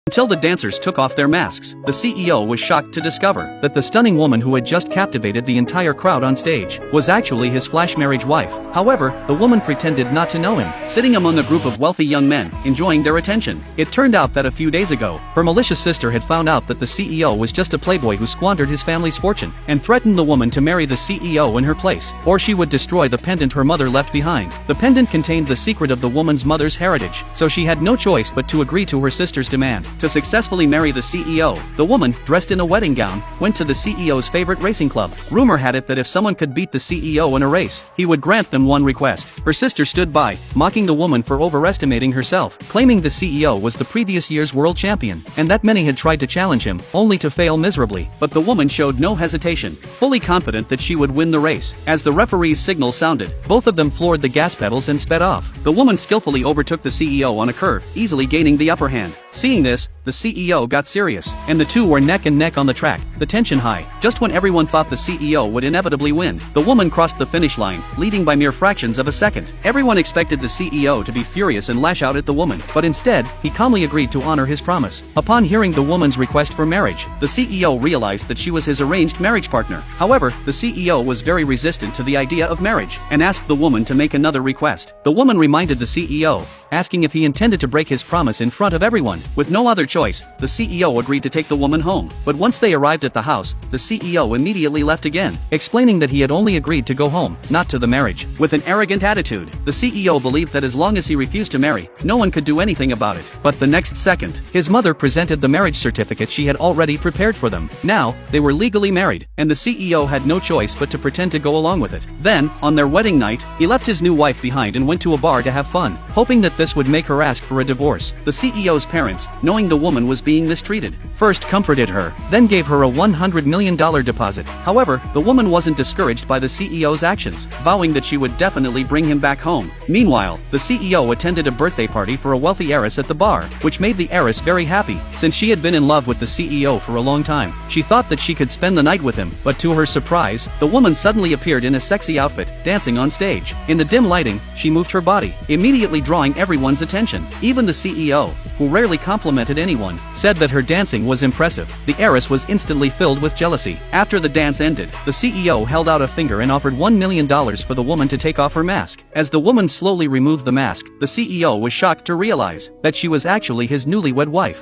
Until the dancers took off their masks, the CEO was shocked to discover that the stunning woman who had just captivated the entire crowd on stage was actually his flash marriage wife. However, the woman pretended not to know him, sitting among a group of wealthy young men, enjoying their attention. It turned out that a few days ago, her malicious sister had found out that the CEO was just a playboy who squandered his family's fortune, and threatened the woman to marry the CEO in her place, or she would destroy the pendant her mother left behind. The pendant contained the secret of the woman's mother's heritage, so she had no choice but to agree to her sister's demand. To successfully marry the CEO, the woman, dressed in a wedding gown, went to the CEO's favorite racing club. Rumor had it that if someone could beat the CEO in a race, he would grant them one request. Her sister stood by, mocking the woman for overestimating herself, claiming the CEO was the previous year's world champion, and that many had tried to challenge him, only to fail miserably. But the woman showed no hesitation, fully confident that she would win the race. As the referee's signal sounded, both of them floored the gas pedals and sped off. The woman skillfully overtook the CEO on a curve, easily gaining the upper hand. Seeing this, the CEO got serious, and the two were neck and neck on the track, the tension high. Just when everyone thought the CEO would inevitably win, the woman crossed the finish line, leading by mere fractions of a second. Everyone expected the CEO to be furious and lash out at the woman, but instead, he calmly agreed to honor his promise. Upon hearing the woman's request for marriage, the CEO realized that she was his arranged marriage partner. However, the CEO was very resistant to the idea of marriage, and asked the woman to make another request. The woman reminded the CEO, asking if he intended to break his promise in front of everyone. With no other choice, the CEO agreed to take the woman home. But once they arrived at the house, the CEO immediately left again, explaining that he had only agreed to go home, not to the marriage. With an arrogant attitude, the CEO believed that as long as he refused to marry, no one could do anything about it. But the next second, his mother presented the marriage certificate she had already prepared for them. Now, they were legally married, and the CEO had no choice but to pretend to go along with it. Then, on their wedding night, he left his new wife behind and went to a bar to have fun, hoping that this would make her ask for a divorce. The CEO's parents, knowing the woman was being mistreated, first comforted her, then gave her a $100 million deposit. However, the woman wasn't discouraged by the CEO's actions, vowing that she would definitely bring him back home. Meanwhile, the CEO attended a birthday party for a wealthy heiress at the bar, which made the heiress very happy, since she had been in love with the CEO for a long time. She thought that she could spend the night with him, but to her surprise, the woman suddenly appeared in a sexy outfit, dancing on stage. In the dim lighting, she moved her body, immediately drawing everyone's attention. Even the CEO, who rarely complimented anyone, said that her dancing was impressive. The heiress was instantly filled with jealousy. After the dance ended, the CEO held out a finger and offered $1 million for the woman to take off her mask. As the woman slowly removed the mask, the CEO was shocked to realize that she was actually his newlywed wife.